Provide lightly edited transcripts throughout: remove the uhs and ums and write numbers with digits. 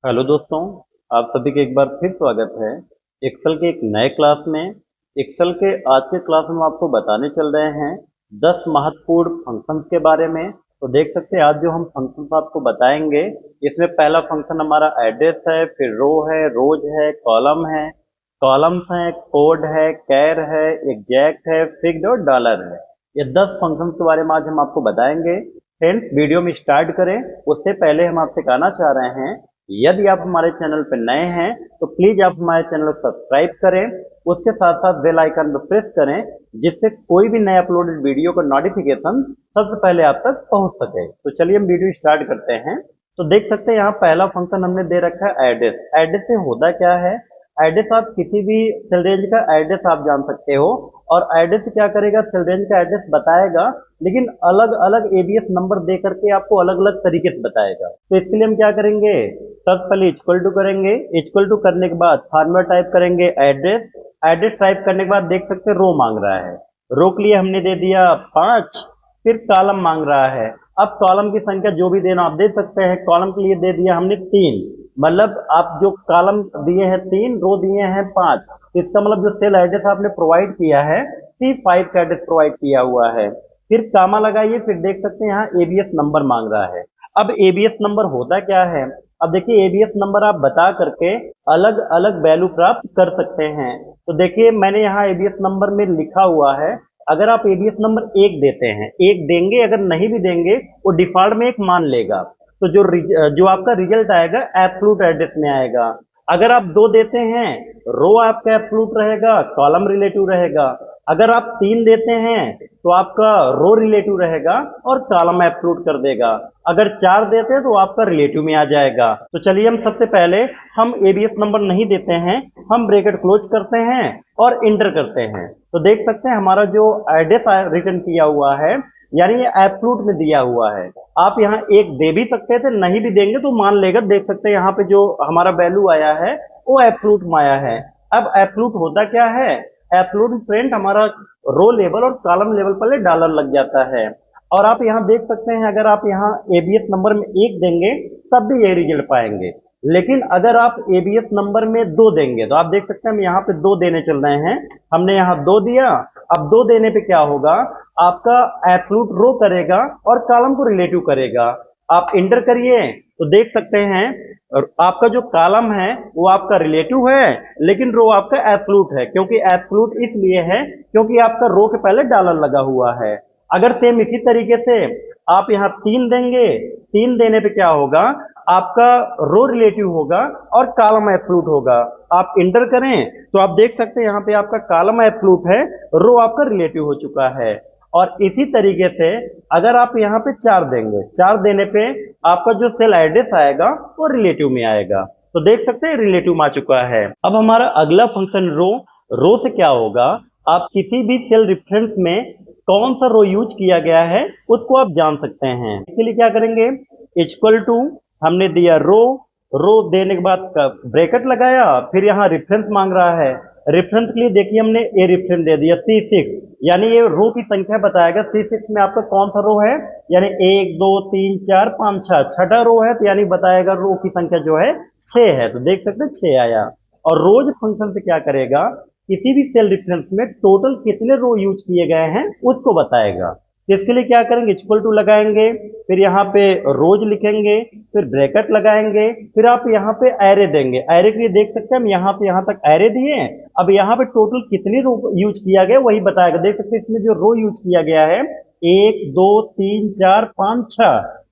Hello दोस्तों, आप सभी का एक बार फिर स्वागत है एक्सेल के एक नए क्लास में। एक्सेल के आज के क्लास में हम आपको बताने चल रहे हैं 10 महत्वपूर्ण फंक्शंस के बारे में। तो देख सकते हैं आज जो हम फंक्शंस आपको बताएंगे, इसमें पहला फंक्शन हमारा एड्रेस है, फिर रो है, रोज है, कॉलम है, कॉलम्स है, कोड है, कैर है, एग्जैक्ट है, फिक्स्ड और डॉलर है। ये 10 फंक्शंस के बारे में आज हम आपको बताएंगे। फ्रेंड्स, वीडियो में स्टार्ट करें उससे पहले हम आपसे कहना चाह रहे हैं, यदि आप हमारे चैनल पर नए हैं तो प्लीज आप हमारे चैनल को सब्सक्राइब करें, उसके साथ साथ बेल आइकन पर प्रेस करें, जिससे कोई भी नए अपलोडेड वीडियो का नोटिफिकेशन सबसे पहले आप तक पहुंच सके। तो चलिए हम वीडियो स्टार्ट करते हैं। तो देख सकते हैं यहाँ पहला फंक्शन हमने दे रखा है एड्रेस। एड्रेस से होता क्या है, एड्रेस आप किसी भी सेल रेंज का एड्रेस आप जान सकते हो, और एड्रेस क्या करेगा, सेल रेंज का एड्रेस बताएगा, लेकिन अलग अलग एबीएस नंबर दे करके आपको अलग अलग तरीके से बताएगा। तो इसके लिए हम क्या करेंगे, सबसे पहले इक्वल टू करेंगे। इक्वल टू करने के बाद फॉर्मूला टाइप करेंगे एड्रेस। एड्रेस टाइप करने के बाद देख सकते हैं रो मांग रहा है। रो के लिए हमने दे दिया 5। फिर कॉलम मांग रहा है। अब कॉलम की संख्या जो भी देना आप दे सकते हैं। कॉलम के लिए दे दिया हमने 3, मतलब आप जो कॉलम दिए हैं 3, रो दिए हैं 5। इसका मतलब जो सेल एड्रेस आपने प्रोवाइड किया है C5 का एड्रेस प्रोवाइड किया हुआ है। फिर कामा लगाइए, फिर देख सकते हैं यहाँ एबीएस नंबर मांग रहा है। अब एबीएस नंबर होता क्या है, अब देखिए एबीएस नंबर आप बता करके अलग अलग वैल्यू प्राप्त कर सकते हैं। तो देखिए मैंने यहाँ एबीएस नंबर में लिखा हुआ है, अगर आप एबीएस नंबर 1 देते हैं, 1 देंगे, अगर नहीं भी देंगे वो डिफॉल्ट में 1 मान लेगा। तो जो आपका रिजल्ट आएगा एब्सोल्यूट एड्रेस में आएगा। अगर आप 2 देते हैं, रो आपका एब्सोल्यूट रहेगा, कॉलम रिलेटिव रहेगा। अगर आप 3 देते हैं तो आपका रो रिलेटिव रहेगा और कॉलम एब्सोल्यूट कर देगा। अगर 4 देते हैं तो आपका रिलेटिव में आ जाएगा। तो चलिए हम सबसे पहले हम एबीएस नंबर नहीं देते हैं, हम ब्रैकेट क्लोज करते हैं और इंटर करते हैं। तो देख सकते हैं हमारा जो एड्रेस रिटर्न किया हुआ है, यानी ये एब्सोल्यूट में दिया हुआ है। आप यहाँ 1 दे भी सकते थे, नहीं भी देंगे तो मान लेगा। देख सकते हैं यहाँ पे जो हमारा वैल्यू आया है वो एब्सोल्यूट में आया है। अब एब्सोल्यूट होता क्या है, एब्सोल्यूट फ्रेंड हमारा रो लेवल और कॉलम लेवल पर डॉलर लग जाता है। और आप यहाँ देख सकते हैं, अगर आप यहाँ एबीएस नंबर में 1 देंगे तब भी यही रिजल्ट पाएंगे। लेकिन अगर आप एबीएस नंबर में 2 देंगे, तो आप देख सकते हैं हम यहाँ पे 2 देने चल रहे हैं। हमने यहाँ 2 दिया। अब 2 देने पे क्या होगा, आपका एब्सोल्यूट रो करेगा और कॉलम को रिलेटिव करेगा। आप इंटर करिए तो देख सकते हैं आपका जो कॉलम है वो आपका रिलेटिव है, लेकिन रो आपका एब्सोल्यूट है। क्योंकि एब्सोल्यूट इसलिए है क्योंकि आपका रो के पहले डॉलर लगा हुआ है। अगर सेम इसी तरीके से आप यहाँ 3 देंगे, 3 देने पे क्या होगा, आपका रो रिलेटिव होगा और कॉलम एब्सोल्यूट होगा। आप इंटर करें तो आप देख सकते हैं यहाँ पे आपका कॉलम एब्सोल्यूट है, रो आपका रिलेटिव हो चुका है। और इसी तरीके से अगर आप यहाँ पे 4 देंगे, 4 देने पे आपका जो सेल एड्रेस आएगा वो रिलेटिव में आएगा। तो देख सकते हैं रिलेटिव में आ चुका है। अब हमारा अगला फंक्शन रो। रो से क्या होगा, आप किसी भी सेल रेफरेंस में कौन सा रो यूज किया गया है उसको आप जान सकते हैं। इसके लिए क्या करेंगे, इक्वल टू हमने दिया रो। रो देने के बाद ब्रैकेट लगाया, फिर यहाँ रेफरेंस मांग रहा है। रेफरेंस के लिए देखिए हमने ए रेफरेंस दे दिया C6, यानी ये रो की संख्या बताएगा। C6 में आपका कौन सा रो है, यानी 1 2 3 4 5 6, छठा रो है, तो यानी बताएगा रो की संख्या जो है 6 है। तो देख सकते हैं 6 आया। और रोज फंक्शन से क्या करेगा, किसी भी सेल रेफरेंस में टोटल कितने रो यूज किए गए हैं उसको बताएगा। इसके लिए क्या करेंगे, इक्वल टू लगाएंगे, फिर यहाँ पे रोज लिखेंगे, फिर ब्रैकेट लगाएंगे, फिर आप यहाँ पे एरे देंगे। एरे के लिए देख सकते हैं हम यहाँ पे यहाँ तक एरे दिए हैं। अब यहाँ पे टोटल कितनी रो यूज किया गया वही बताएगा। देख सकते हैं इसमें जो रो यूज किया गया है 1 2 3 4 5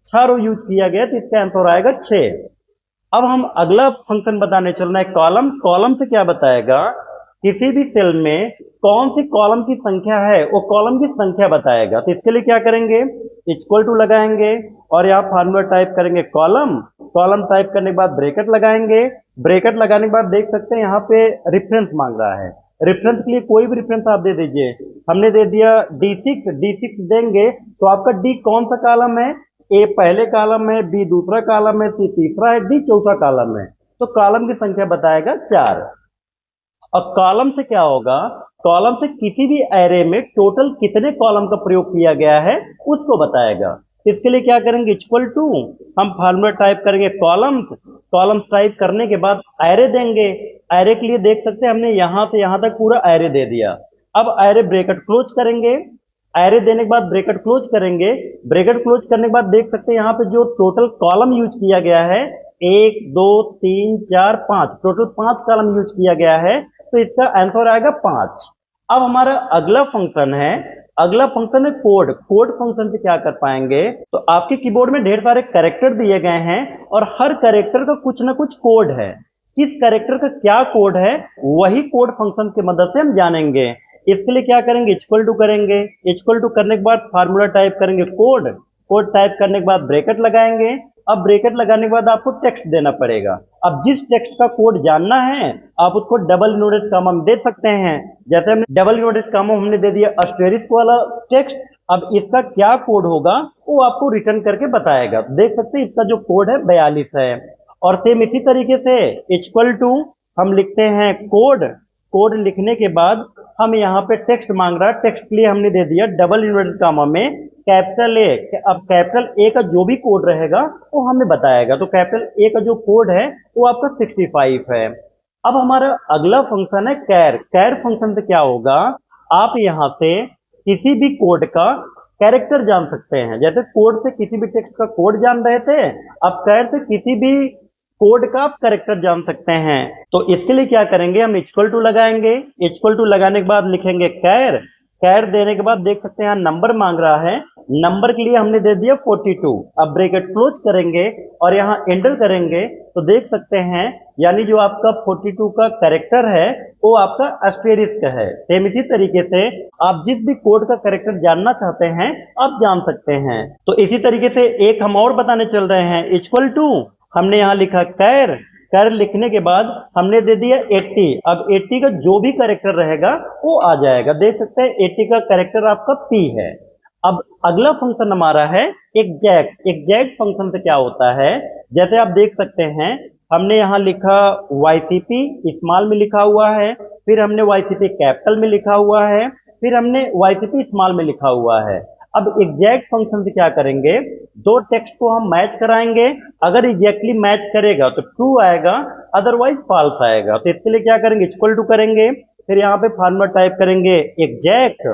6 रो यूज किया गया, तो इसका आंसर आएगा 6। अब हम अगला फंक्शन बताने चल रहे हैं कॉलम। कॉलम से क्या बताएगा, किसी भी सेल में कौन सी कॉलम की संख्या है वो कॉलम की संख्या बताएगा। तो इसके लिए क्या करेंगे, इक्वल टू लगाएंगे और यहाँ फार्मूला टाइप करेंगे कॉलम। कॉलम टाइप करने के बाद ब्रैकेट लगाएंगे। ब्रैकेट लगाने के बाद देख सकते हैं यहाँ पे रेफरेंस मांग रहा है। रेफरेंस के लिए कोई भी रेफरेंस आप दे दीजिए। हमने दे दिया D6। D6 देंगे तो आपका D कौन सा कॉलम है, ए पहले कॉलम है, बी दूसरा कॉलम है, सी तीसरा है, डी चौथा कॉलम है। तो कॉलम की संख्या बताएगा 4। और कॉलम से क्या होगा, कॉलम से किसी भी एरे में टोटल कितने कॉलम का प्रयोग किया गया है उसको बताएगा। इसके लिए क्या करेंगे, इक्वल टू, हम फार्मूला टाइप करेंगे कॉलम्स, कॉलम्स टाइप करने के बाद एरे देंगे। एरे के लिए देख सकते हैं हमने यहां से यहां तक पूरा एरे दे दिया। अब एरे ब्रैकेट क्लोज करेंगे, एरे देने के बाद ब्रैकेट क्लोज करेंगे। ब्रैकेट क्लोज करने के बाद देख सकते हैं यहाँ पे जो टोटल कॉलम यूज किया गया है, 1 2 3 4 5, टोटल 5 कॉलम यूज किया गया है, तो इसका आंसर आएगा 5। अब हमारा अगला फंक्शन है, अगला फंक्शन है कोड। कोड फंक्शन से क्या कर पाएंगे, तो आपके कीबोर्ड में ढेर सारे कैरेक्टर दिए गए हैं और हर कैरेक्टर का कुछ ना कुछ कोड है। किस कैरेक्टर का क्या कोड है, वही कोड फंक्शन की मदद से हम जानेंगे। इसके लिए क्या करेंगे, इक्वल टू करेंगे। इक्वल टू करने के बाद फार्मूला टाइप करेंगे कोड, कोड टाइप करने के बाद ब्रैकेट लगाएंगे। अब ब्रैकेट लगाने के बाद आपको टेक्स्ट देना पड़ेगा। अब जिस टेक्स्ट का कोड जानना है आप उसको डबल इन्वर्टेड कॉमा में दे सकते हैं। जैसे हमने डबल इन्वर्टेड कॉमा हमने दे दिया एस्टेरिस्क वाला टेक्स्ट। अब इसका क्या कोड होगा वो आपको रिटर्न करके बताएगा। देख सकते हैं इसका जो कोड है 42 है। और सेम इसी तरीके से इक्वल टू हम लिखते हैं कोड, कोड लिखने के बाद हम यहाँ पे टेक्स्ट मांग रहा है, टेक्स्ट के लिए हमने दे दिया डबल इन्वर्टेड कॉमा में कैपिटल ए। अब कैपिटल ए का जो भी कोड रहेगा वो हमें बताएगा। तो कैपिटल ए का जो कोड है वो आपका 65 है। अब हमारा अगला फंक्शन है कैर। कैर फंक्शन से क्या होगा, आप यहाँ से किसी भी कोड का कैरेक्टर जान सकते हैं। जैसे कोड से किसी भी टेक्स्ट का कोड जान रहे थे, अब कैर से किसी भी कोड का आप कैरेक्टर जान सकते हैं। तो इसके लिए क्या करेंगे, हम इक्वल टू लगाएंगे। इक्वल टू लगाने के बाद लिखेंगे कैर। कैर देने के बाद देख सकते हैं यहाँ नंबर मांग रहा है, नंबर के लिए हमने दे दिया 42। अब ब्रैकेट क्लोज करेंगे और यहाँ एंटर करेंगे तो देख सकते हैं यानी जो आपका 42 का कैरेक्टर है वो आपका एस्टेरिस्क है। सेम इसी तरीके से आप जिस भी कोड का कैरेक्टर जानना चाहते हैं आप जान सकते हैं। तो इसी तरीके से एक हम और बताने चल रहे हैं, इक्वल टू हमने यहाँ लिखा कैर। कैर लिखने के बाद हमने दे दिया 80। अब 80 का जो भी कैरेक्टर रहेगा वो आ जाएगा। देख सकते हैं 80 का कैरेक्टर आपका P है। अब अगला फंक्शन हमारा है एग्जैक्ट। एग्जैक्ट फंक्शन से क्या होता है, जैसे आप देख सकते हैं हमने यहाँ लिखा YCP स्मॉल में लिखा हुआ है, फिर हमने YCP कैपिटल में लिखा हुआ है, फिर हमने YCP स्मॉल में लिखा हुआ है। अब एग्जैक्ट फंक्शन से क्या करेंगे, दो टेक्स्ट को हम मैच कराएंगे। अगर एग्जैक्टली मैच करेगा तो ट्रू आएगा, अदरवाइज फॉल्स आएगा। तो इसके लिए क्या करेंगे, इक्वल टू करेंगे, फिर यहाँ पे फॉर्मूला टाइप करेंगे एग्जैक्ट।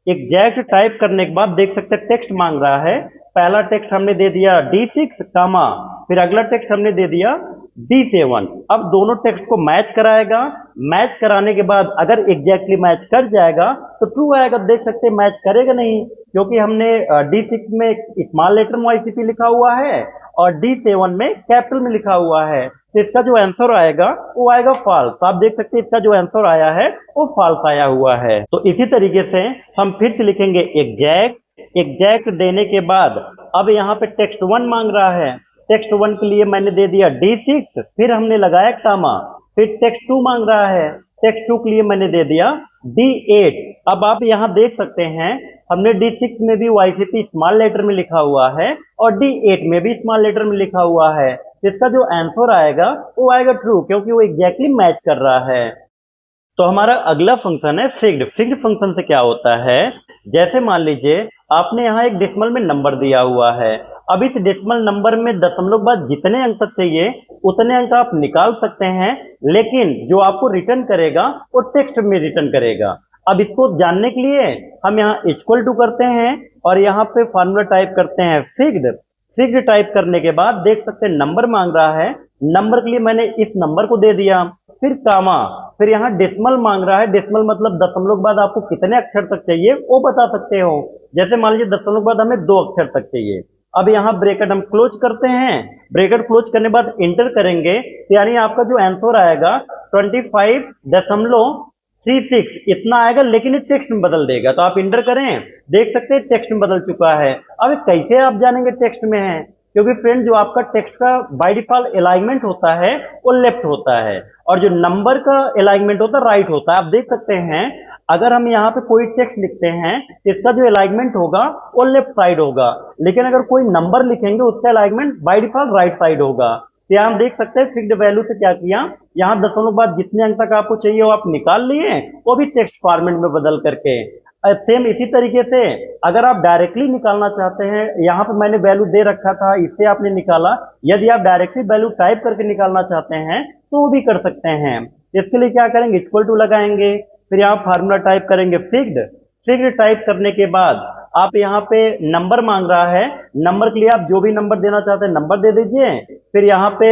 एग्जैक्ट टाइप करने के बाद देख सकते हैं टेक्स्ट मांग रहा है। पहला टेक्स्ट हमने दे दिया D6 कामा, फिर अगला टेक्स्ट हमने दे दिया D7। अब दोनों टेक्स्ट को मैच कराएगा। मैच कराने के बाद अगर एग्जैक्टली मैच कर जाएगा तो ट्रू आएगा। देख सकते हैं मैच करेगा नहीं क्योंकि हमने D6 में स्मॉल लेटर में YCP लिखा हुआ है और D7 में कैपिटल में लिखा हुआ है। तो इसका जो आंसर आएगा वो आएगा फॉल्स। तो आप देख सकते हैं इसका जो आंसर आया है वो फॉल्स आया हुआ है। तो इसी तरीके से हम फिर से लिखेंगे एग्जैक्ट। एग्जैक्ट देने के बाद अब यहाँ पे टेक्स्ट 1 मांग रहा है। टेक्स्ट 1 के लिए मैंने दे दिया D6, फिर हमने लगाया कामा। फिर टेक्स्ट 2 मांग रहा है, टेक्स्ट 2 के लिए मैंने दे दिया D8। अब आप यहाँ देख सकते हैं हमने D6 में भी YCP स्मॉल लेटर में लिखा हुआ है और D8 में भी स्मॉल लेटर में लिखा हुआ है। इसका जो आंसर आएगा वो आएगा ट्रू, क्योंकि वो एग्जैक्टली मैच कर रहा है। तो हमारा अगला फंक्शन है फिक्स्ड। फिक्स्ड फंक्शन से क्या होता है, जैसे मान लीजिए आपने यहाँ एक डेसिमल में नंबर दिया हुआ है। अब इस डेसिमल नंबर में दशमलव के बाद जितने अंक तक चाहिए उतने अंक आप निकाल सकते हैं, लेकिन जो आपको रिटर्न करेगा वो टेक्स्ट में रिटर्न करेगा। अब इसको जानने के लिए हम यहाँ इक्वल टू करते हैं और यहाँ पे फॉर्मूला टाइप करते हैं फिक्स्ड। फिक्स्ड टाइप करने के बाद देख सकते हैं नंबर मांग रहा है, नंबर के लिए मैंने इस नंबर को दे दिया, फिर कामा, फिर यहाँ डेसिमल मांग रहा है। डेसिमल मतलब दशमलव के बाद आपको कितने अक्षर तक चाहिए वो बता सकते हो। जैसे मान लीजिए दशमलव के बाद हमें 2 अक्षर तक चाहिए। अब यहाँ ब्रैकेट हम क्लोज करते हैं। ब्रैकेट क्लोज करने के बाद इंटर करेंगे तो यानी आपका जो आंसर आएगा 25.36 इतना आएगा, लेकिन ये टेक्स्ट में बदल देगा। तो आप इंटर करें, देख सकते हैं टेक्स्ट में बदल चुका है। अब कैसे आप जानेंगे टेक्स्ट में है, क्योंकि फ्रेंड जो आपका टेक्स्ट का बाय डिफॉल्ट अलाइनमेंट होता है वो लेफ्ट होता है और जो नंबर का अलाइनमेंट होता है राइट होता है। आप देख सकते हैं अगर हम यहाँ पे कोई टेक्स्ट लिखते हैं इसका जो अलाइनमेंट होगा वो लेफ्ट साइड होगा, लेकिन अगर कोई नंबर लिखेंगे उसका alignment by default right side होगा। तो यहाँ हम देख सकते हैं फिक्स्ड वैल्यू से क्या किया, यहाँ दशमलव के बाद जितने अंक तक आपको चाहिए वो आप निकाल लिए, वो भी टेक्स्ट फॉर्मेट में बदल करके। सेम इसी तरीके से अगर आप डायरेक्टली निकालना चाहते हैं, यहाँ पे मैंने वैल्यू दे रखा था, इससे आपने निकाला। यदि आप डायरेक्टली वैल्यू टाइप करके निकालना चाहते हैं तो वो भी कर सकते हैं। इसके लिए क्या करेंगे, इक्वल टू लगाएंगे, फिर यहाँ फार्मूला टाइप करेंगे फिक्स्ड। फिक्स्ड टाइप करने के बाद आप यहाँ पे नंबर मांग रहा है, नंबर के लिए आप जो भी नंबर देना चाहते हैं नंबर दे दीजिए, फिर यहाँ पे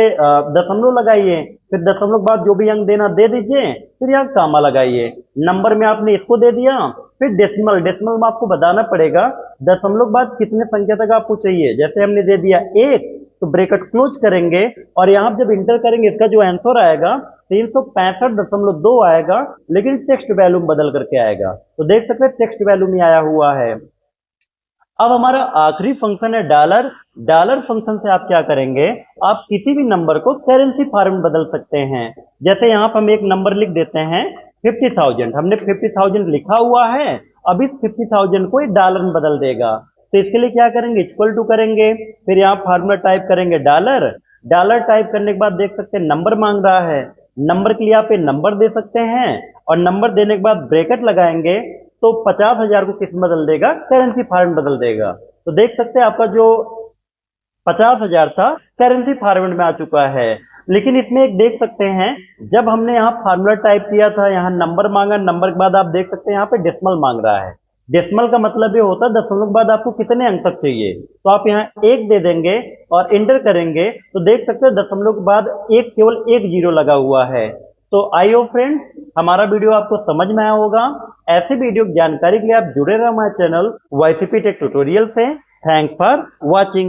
दशमलव लगाइए, फिर दशमलव के बाद जो भी अंक देना दे दीजिए, फिर यहाँ कामा लगाइए। नंबर में आपने इसको दे दिया, फिर डेसिमल, डेसिमल में आपको बताना पड़ेगा दशमलव के बाद कितने संख्या तक आपको चाहिए। जैसे हमने दे दिया 1 तो ब्रैकेट क्लोज करेंगे और यहाँ जब इंटर करेंगे इसका जो आंसर आएगा 365.2 आएगा, लेकिन टेक्स्ट वैल्यू में बदल करके आएगा। तो देख सकते हैं टेक्स्ट वैल्यू में आया हुआ है। अब हमारा आखिरी फंक्शन है डॉलर। डॉलर फंक्शन से आप क्या करेंगे, आप किसी भी नंबर को करेंसी फॉर्म में बदल सकते हैं। जैसे यहाँ पर हम एक नंबर लिख देते हैं 50,000, हमने 50,000 लिखा हुआ है, अब इस 50,000 को डॉलर में बदल देगा। तो इसके लिए क्या करेंगे, इक्वल टू करेंगे, फिर यहाँ फार्मूला टाइप करेंगे डॉलर। डॉलर टाइप करने के बाद देख सकते हैं नंबर मांग रहा है, नंबर के लिए आप ये नंबर दे सकते हैं और नंबर देने के बाद ब्रैकेट लगाएंगे तो 50,000 को किस में बदल देगा, करेंसी फॉर्मेट बदल देगा। तो देख सकते हैं आपका जो 50,000 था करेंसी फॉर्मेट में आ चुका है। लेकिन इसमें एक देख सकते हैं, जब हमने यहाँ फार्मूला टाइप किया था, यहाँ नंबर मांगा, नंबर के बाद आप देख सकते हैं यहाँ पे डेसिमल मांग रहा है। डेसिमल का मतलब ये होता है दशमलव के बाद आपको कितने अंक तक चाहिए। तो आप यहाँ 1 दे देंगे और इंटर करेंगे तो देख सकते हैं दशमलव के बाद एक केवल एक जीरो लगा हुआ है। तो आई होप फ्रेंड हमारा वीडियो आपको समझ में आया होगा। ऐसे वीडियो की जानकारी के लिए आप जुड़े रहे हमारे चैनल YCP टेक ट्यूटोरियल से। Thanks for watching.